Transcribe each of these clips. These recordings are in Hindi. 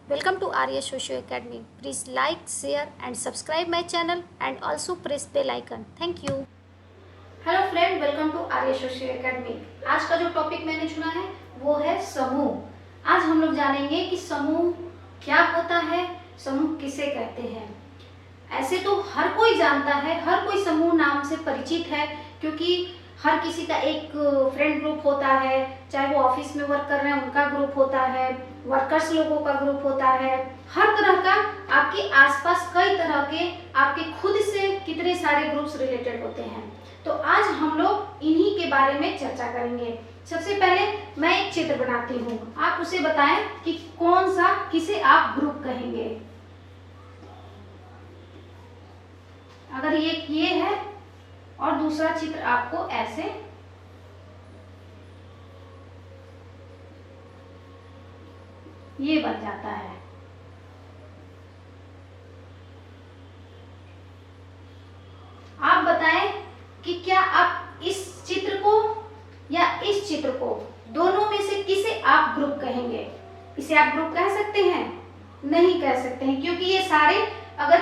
Welcome to Arya Socio Academy. Please like, share and subscribe my channel and also press bell icon. Thank you. Hello friend, welcome to Arya Socio Academy. आज का जो टॉपिक मैंने चुना है वो है समूह। आज हम लोग जानेंगे कि समूह क्या होता है, समूह किसे कहते हैं। ऐसे तो हर कोई जानता है, हर कोई समूह नाम से परिचित है, क्योंकि हर किसी का एक फ्रेंड ग्रुप होता है, चाहे वो ऑफिस में वर्क कर रहे हैं उनका ग्रुप होता है, वर्कर्स लोगों का ग्रुप होता है। हर तरह का आपके आसपास कई तरह के आपके खुद से कितने सारे ग्रुप्स रिलेटेड होते हैं। तो आज हम लोग इन्हीं के बारे में चर्चा करेंगे। सबसे पहले मैं एक चित्र बनाती हूँ, आप उसे बताएं कि कौन सा, किसे आप ग्रुप कहेंगे। अगर ये है और दूसरा चित्र आपको ऐसे ये बन जाता है। आप बताएं कि क्या आप इस चित्र को या इस चित्र को, दोनों में से किसे आप ग्रुप कहेंगे। इसे आप ग्रुप कह सकते हैं? नहीं कह सकते हैं, क्योंकि ये सारे, अगर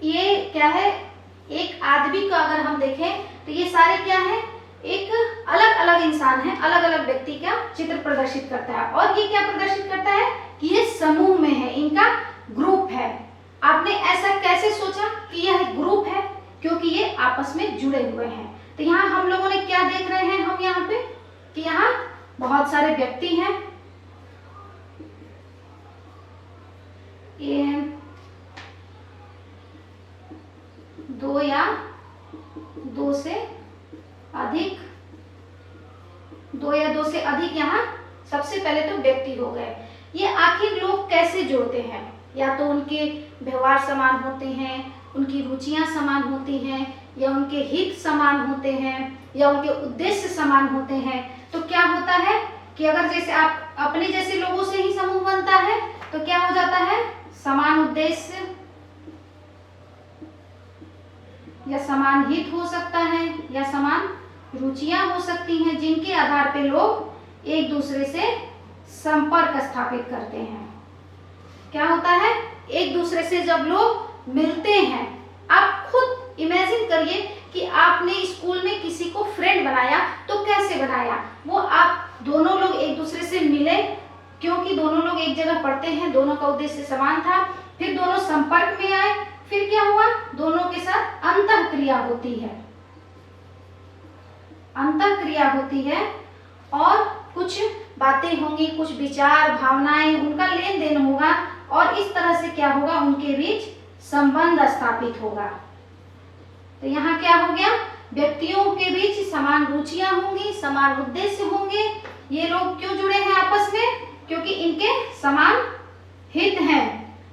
ये क्या है, एक आदमी का अगर हम देखें तो ये सारे क्या है, एक अलग अलग इंसान है, अलग अलग व्यक्ति का चित्र प्रदर्शित करता है। और ये क्या प्रदर्शित करता है कि ये समूह में है, इनका ग्रुप है। आपने ऐसा कैसे सोचा कि यह ग्रुप है? क्योंकि ये आपस में जुड़े हुए हैं। तो यहाँ हम लोगों ने क्या देख रहे हैं, हम यहाँ पे कि यहाँ बहुत सारे व्यक्ति हैं, ये दो या दो से अधिक यहाँ सबसे पहले तो व्यक्ति हो गए। ये आखिर लोग कैसे जुड़ते हैं? या तो उनके व्यवहार समान होते हैं, उनकी रुचियां समान होती हैं, या उनके हित समान होते हैं, या उनके उद्देश्य समान होते हैं। तो क्या होता है कि अगर जैसे आप अपने जैसे लोगों से ही समूह बनता है तो क्या हो जाता है, समान उद्देश्य या समान हित हो सकता है, या समान रुचियां हो सकती हैं, जिनके आधार पे लोग एक दूसरे से संपर्क स्थापित करते हैं। क्या होता है, एक दूसरे से जब लोग मिलते हैं, आप खुद इमेजिन करिए कि आपने स्कूल में किसी को फ्रेंड बनाया तो कैसे बनाया। वो आप दोनों लोग एक दूसरे से मिले, क्योंकि दोनों लोग एक जगह पढ़ते हैं, दोनों का उद्देश्य समान था, फिर दोनों संपर्क में आए, फिर क्या हुआ, दोनों के साथ अंतःक्रिया होती है, अंतःक्रिया होती है और कुछ बातें होंगी, कुछ विचार भावनाएं, उनका लेन देन होगा, और इस तरह से क्या होगा, उनके बीच संबंध स्थापित होगा। तो यहाँ क्या हो गया, व्यक्तियों के बीच समान रुचियां होंगी, समान उद्देश्य होंगे। ये लोग क्यों जुड़े हैं आपस में? क्योंकि इनके समान हित हैं,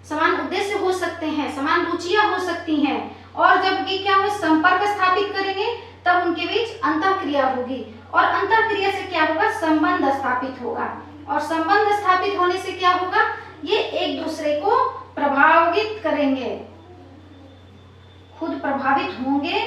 समान उद्देश्य हो सकते हैं, समान रुचियां हो सकती हैं। और जब ये क्या हो, संपर्क स्थापित करेंगे, तब उनके बीच अंतःक्रिया होगी, और अंतःक्रिया से क्या होगा, संबंध स्थापित होगा। और संबंध स्थापित होने से क्या होगा, ये एक दूसरे को प्रभावित करेंगे, खुद प्रभावित होंगे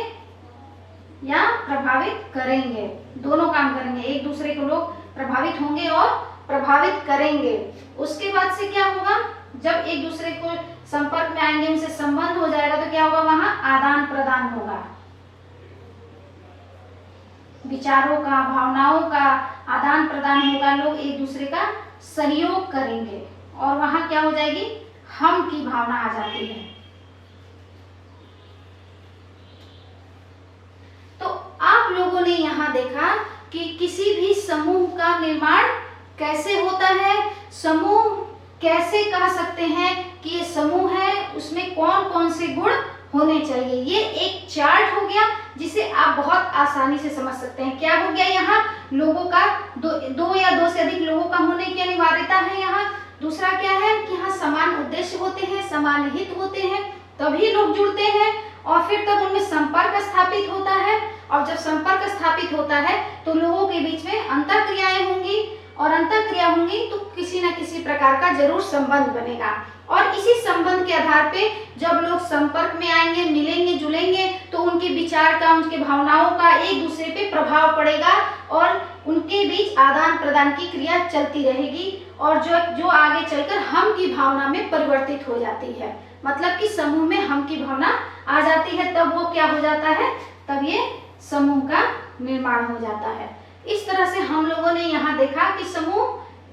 या प्रभावित करेंगे, दोनों काम करेंगे। एक दूसरे को लोग प्रभावित होंगे और प्रभावित करेंगे। उसके बाद से क्या होगा, जब एक दूसरे को संपर्क में आएंगे, उनसे संबंध हो जाएगा, तो क्या होगा, वहां आदान प्रदान होगा, विचारों का, भावनाओं का आदान प्रदान होगा, लोग एक दूसरे का सहयोग करेंगे, और वहां क्या हो जाएगी, हम की भावना आ जाती है। तो आप लोगों ने यहाँ देखा कि किसी भी समूह का निर्माण कैसे होता है, समूह कैसे कह सकते हैं कि ये समूह है, उसमें कौन कौन से गुण होने चाहिए। ये एक चार्ट हो गया जिसे आप बहुत आसानी से समझ सकते हैं। क्या हो गया, यहाँ लोगों का दो या दो से अधिक लोगों का होने की अनिवार्यता है। यहाँ दूसरा क्या है कि यहाँ समान उद्देश्य होते हैं, समान हित होते हैं, तभी लोग जुड़ते हैं, और फिर तब उनमें संपर्क स्थापित होता है। और जब संपर्क स्थापित होता है तो लोगों के बीच में अंतःक्रियाएं होंगी, और अंतःक्रिया होंगी तो किसी न किसी प्रकार का जरूर संबंध बनेगा। और इसी संबंध के आधार पे जब लोग संपर्क में आएंगे, मिलेंगे, जुलेंगे, तो उनके विचार का, उनके भावनाओं का एक दूसरे पे प्रभाव पड़ेगा, और उनके बीच आदान प्रदान की क्रिया चलती रहेगी, और जो आगे चलकर हम की भावना में परिवर्तित हो जाती है। मतलब कि समूह में हम की भावना आ जाती है, तब वो क्या हो जाता है, तब ये समूह का निर्माण हो जाता है। इस तरह से हम लोगों ने यहाँ देखा कि समूह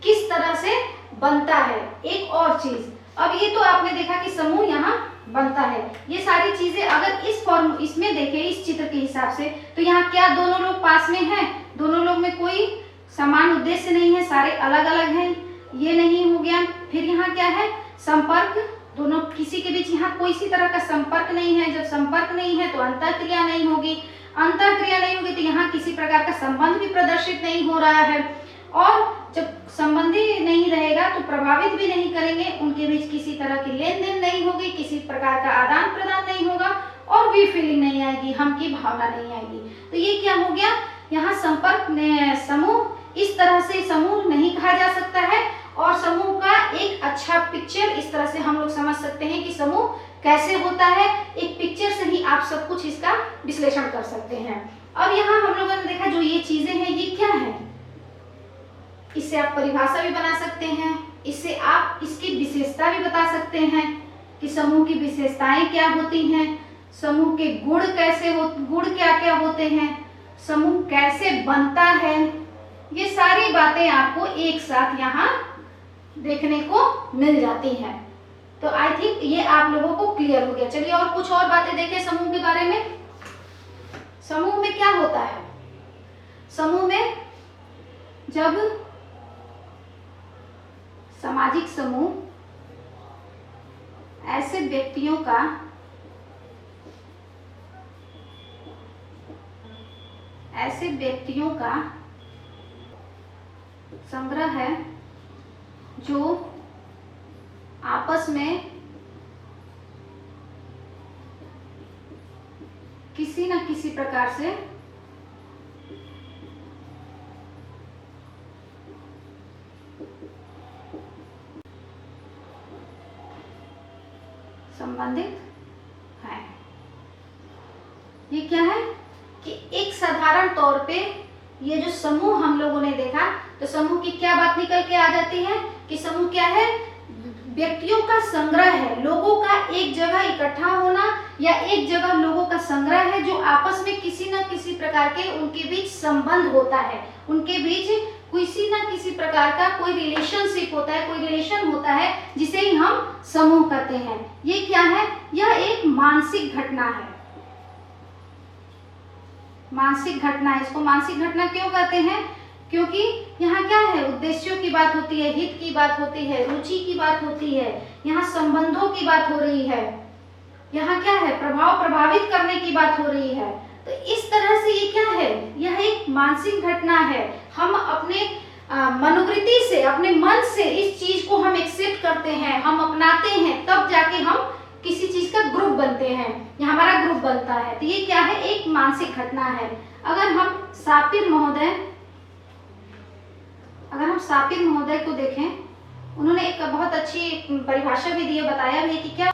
किस तरह से बनता है। एक और चीज, अब ये तो आपने देखा कि समूह यहाँ बनता है। ये सारी चीजें अगर इसमें देखें, इस चित्र के हिसाब से, तो यहाँ क्या दोनों लोग पास में हैं? दोनों लोग में कोई समान उद्देश्य नहीं है, सारे अलग अलग हैं, ये नहीं हो गया। फिर यहाँ क्या है, संपर्क, दोनों किसी के बीच यहाँ कोई सी तरह का संपर्क नहीं है। जब संपर्क नहीं है तो अंतःक्रिया नहीं होगी, अंतःक्रिया नहीं होगी तो यहाँ किसी प्रकार का संबंध भी प्रदर्शित नहीं हो रहा है, और जब संबंधी नहीं रहेगा तो प्रभावित भी नहीं करेंगे, उनके बीच किसी तरह की लेन देन नहीं होगी, किसी प्रकार का आदान प्रदान नहीं होगा, और भी फीलिंग नहीं आएगी, हम की भावना नहीं आएगी। तो ये क्या हो गया, यहाँ संपर्क समूह, इस तरह से समूह नहीं कहा जा सकता है। और समूह का एक अच्छा पिक्चर इस तरह से हम लोग समझ सकते हैं कि समूह कैसे होता है। एक पिक्चर से ही आप सब कुछ इसका विश्लेषण कर सकते हैं। और यहाँ हम लोगों ने देखा जो ये चीजें हैं ये क्या है, इससे आप परिभाषा भी बना सकते हैं, इससे आप इसकी विशेषता भी बता सकते हैं कि समूह की विशेषताएं क्या होती हैं, समूह के गुण गुण क्या क्या होते हैं, समूह कैसे बनता है। ये सारी बातें आपको एक साथ यहाँ देखने को मिल जाती हैं। तो आई थिंक ये आप लोगों को क्लियर हो गया। चलिए और कुछ और बातें देखें समूह के बारे में। समूह में क्या होता है, समूह में जब सामाजिक समूह ऐसे व्यक्तियों का संग्रह है जो आपस में किसी न किसी प्रकार से संबंधित है। ये क्या है कि एक साधारण तौर पे ये जो समूह हम लोगों ने देखा, तो समूह की क्या बात निकल के आ जाती है कि समूह क्या है, व्यक्तियों का संग्रह है, लोगों का एक जगह इकट्ठा होना या एक जगह लोगों का संग्रह है जो आपस में किसी न किसी प्रकार के उनके बीच संबंध होता है, उनके बीच किसी न किसी प्रकार का कोई रिलेशनशिप होता है, कोई रिलेशन होता है, जिसे ही हम समूह कहते हैं। ये क्या है, यह एक मानसिक घटना है, मानसिक घटना है। इसको मानसिक घटना क्यों कहते हैं, क्योंकि यहाँ क्या है, उद्देश्यों की बात होती है, हित की बात होती है, रुचि की बात होती है, यहाँ संबंधों की बात हो रही है, यहाँ क्या है, प्रभावित करने की बात हो रही है। तो इस तरह से ये क्या है, यह एक मानसिक घटना है। हम अपने मनोवृत्ति से, अपने मन से इस चीज को हम एक्सेप्ट करते हैं, हम अपनाते हैं, तब जाके हम किसी चीज का ग्रुप बनते हैं या हमारा ग्रुप बनता है। तो ये क्या है, एक मानसिक घटना है। अगर हम सापिर महोदय को देखें, उन्होंने एक बहुत अच्छी परिभाषा भी दी है, बताया भी कि क्या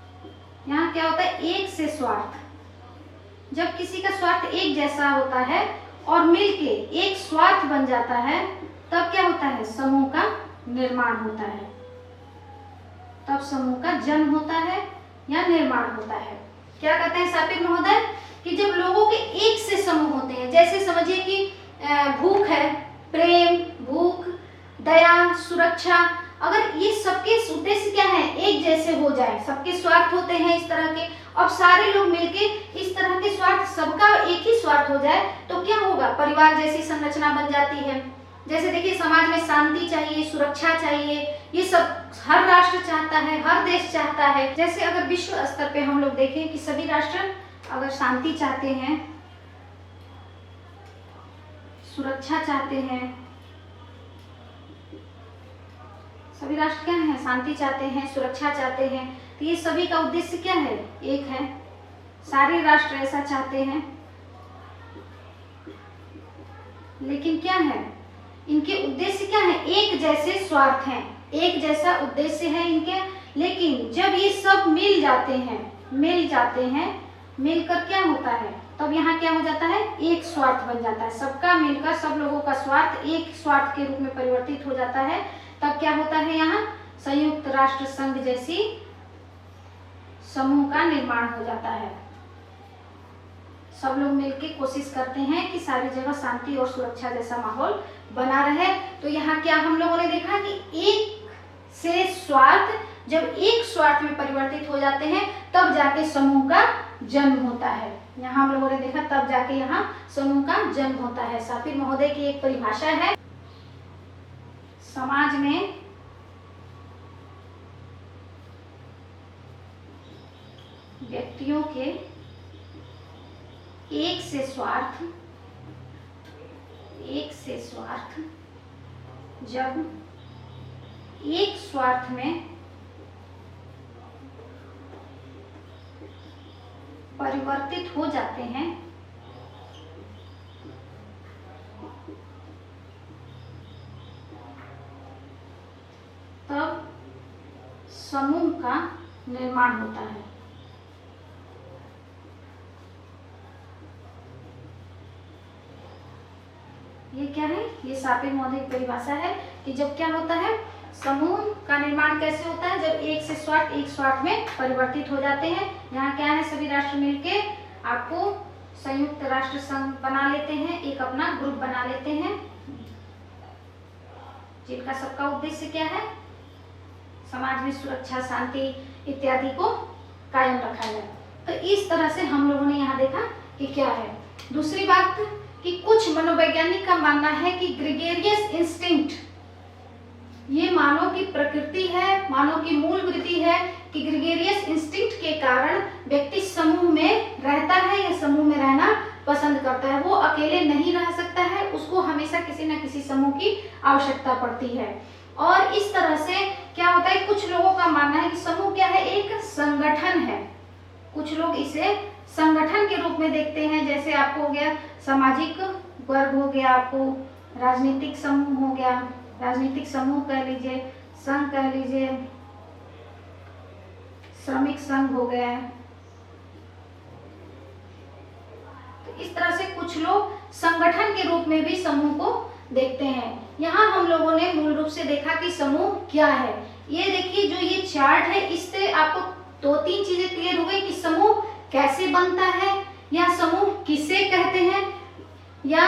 यहाँ क्या होता है, एक से स्वार्थ। जब किसी का स्वार्थ एक जैसा होता है और मिलके एक स्वार्थ बन जाता है, तब क्या होता है, समूह का निर्माण होता है, तब समूह का जन्म होता है या निर्माण होता है। क्या कहते हैं सापिर महोदय कि जब लोगों के एक से समूह होते हैं, जैसे समझिए कि भूख है, प्रेम, भूख, दया, सुरक्षा, अगर ये सबके उद्देश्य क्या है, एक जैसे हो जाए, सबके स्वार्थ होते हैं इस तरह के, अब सारे लोग मिलके इस तरह के स्वार्थ, सबका एक ही स्वार्थ हो जाए, तो क्या होगा, परिवार जैसी संरचना बन जाती है। जैसे देखिए समाज में शांति चाहिए, सुरक्षा चाहिए, ये सब हर राष्ट्र चाहता है, हर देश चाहता है। जैसे अगर विश्व स्तर पे हम लोग देखें कि सभी राष्ट्र अगर शांति चाहते हैं, सुरक्षा चाहते हैं, सभी राष्ट्र क्या है, शांति चाहते हैं, सुरक्षा चाहते हैं, तो ये सभी का उद्देश्य क्या है, एक है, सारे राष्ट्र ऐसा चाहते हैं। लेकिन क्या है, इनके उद्देश्य क्या है, एक जैसे स्वार्थ हैं, एक जैसा उद्देश्य है इनके। लेकिन जब ये सब मिल जाते हैं, मिलकर क्या होता है, तब यहाँ क्या हो जाता है, एक स्वार्थ बन जाता है, सबका मिलकर सब लोगों का स्वार्थ एक स्वार्थ के रूप में परिवर्तित हो जाता है, तब क्या होता है, यहाँ संयुक्त राष्ट्र संघ जैसी समूह का निर्माण हो जाता है। सब लोग मिलकर कोशिश करते हैं कि सारी जगह शांति और सुरक्षा जैसा माहौल बना रहे। तो यहाँ क्या हम लोगों ने देखा कि एक से स्वार्थ, जब एक स्वार्थ में परिवर्तित हो जाते हैं तब जाके समूह का जन्म होता है। यहाँ हम लोगों ने देखा तब जाके यहाँ समूह का जन्म होता है। सापिर महोदय की एक परिभाषा है, समाज में व्यक्तियों के एक से स्वार्थ जब एक स्वार्थ में परिवर्तित हो जाते हैं तब समूह का निर्माण होता है। ये क्या है, ये सापिर महोदय की परिभाषा है कि जब क्या होता है, समूह का निर्माण कैसे होता है, जब एक से स्वार्थ एक स्वार्थ में परिवर्तित हो जाते हैं। यहाँ क्या है, सभी राष्ट्र मिलके आपको संयुक्त राष्ट्र संघ बना लेते हैं, एक अपना ग्रुप बना लेते हैं, जिनका सबका उद्देश्य क्या है, समाज में सुरक्षा, शांति इत्यादि को कायम रखा जाए। तो इस तरह से हम लोगों ने यहाँ देखा कि क्या है। दूसरी बात कि कुछ मनोवैज्ञानिक का मानना है कि ग्रेगेरियस इंस्टिंक्ट, ये मानव की प्रकृति है, मानव की मूल वृत्ति है कि ग्रेगेरियस इंस्टिंक्ट के कारण व्यक्ति समूह में रहता है या समूह में रहना पसंद करता है। वो अकेले नहीं रह सकता है, उसको हमेशा किसी न किसी समूह की आवश्यकता पड़ती है। और इस तरह से क्या होता है, कुछ लोगों का मानना है कि समूह क्या है, एक संगठन है। कुछ लोग इसे संगठन के रूप में देखते हैं, जैसे आपको हो गया सामाजिक वर्ग हो गया, आपको राजनीतिक समूह हो गया, राजनीतिक समूह कह लीजिए, संघ कह लीजिए, श्रमिक संघ हो गया। तो इस तरह से कुछ लोग संगठन के रूप में भी समूह को देखते हैं। यहाँ हम लोगों ने मूल रूप से देखा कि समूह क्या है। ये देखिए जो ये चार्ट है, इससे आपको दो तीन चीजें क्लियर हो गई कि समूह कैसे बनता है, या समूह किसे कहते हैं, या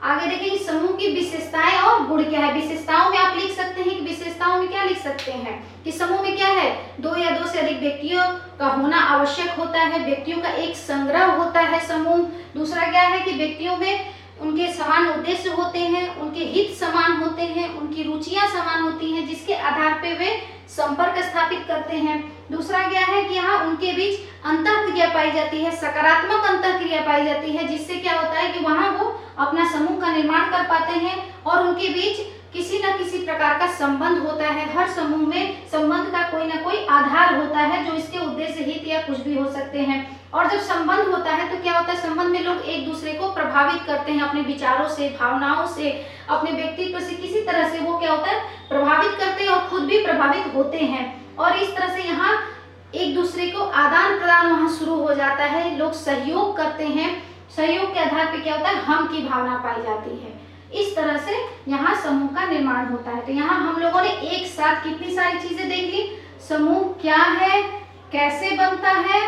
आगे देखिए कि समूह की विशेषताएं और गुण क्या है। विशेषताओं में आप लिख सकते हैं कि विशेषताओं में क्या लिख सकते हैं कि समूह में क्या है, दो या दो से अधिक व्यक्तियों का होना आवश्यक होता है, व्यक्तियों का एक संग्रह होता है समूह। दूसरा क्या है कि व्यक्तियों में उनके समान उद्देश्य होते हैं, उनके हित समान होते हैं, उनकी रुचियां समान होती हैं, जिसके आधार पे वे संपर्क स्थापित करते हैं। दूसरा क्या है कि यहाँ उनके बीच अंतःक्रिया पाई जाती है, सकारात्मक अंतःक्रिया पाई जाती है, जिससे क्या होता है कि वहाँ वो अपना समूह का निर्माण कर पाते हैं और उनके बीच किसी न किसी प्रकार का संबंध होता है। हर समूह में संबंध का कोई ना कोई आधार होता है, जो इसके उद्देश्य, हित या कुछ भी हो सकते हैं। और जब संबंध होता है तो क्या होता है, संबंध में लोग एक दूसरे को प्रभावित करते हैं अपने विचारों से, भावनाओं से, अपने व्यक्तित्व से, किसी तरह से वो क्या होता है, प्रभावित करते हैं और खुद भी प्रभावित होते हैं। और इस तरह से यहाँ एक दूसरे को आदान प्रदान वहाँ शुरू हो जाता है, लोग सहयोग करते हैं, सहयोग के आधार पे क्या होता है, हम की भावना पाई जाती है। इस तरह से यहाँ समूह का निर्माण होता है। तो यहाँ हम लोगों ने एक साथ कितनी सारी चीजें देख ली, समूह क्या है, कैसे बनता है,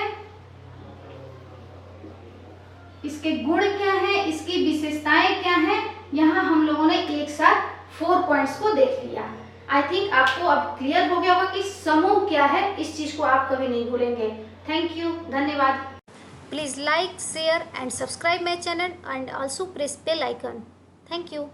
इसके गुण क्या है, इसकी विशेषताएं क्या है, यहाँ हम लोगों ने एक साथ 4 पॉइंट्स को देख लिया। आई थिंक आपको अब क्लियर हो गया होगा कि समूह क्या है, इस चीज को आप कभी नहीं भूलेंगे। थैंक यू, धन्यवाद। Please like, share and subscribe my channel and also press bell icon. Thank you.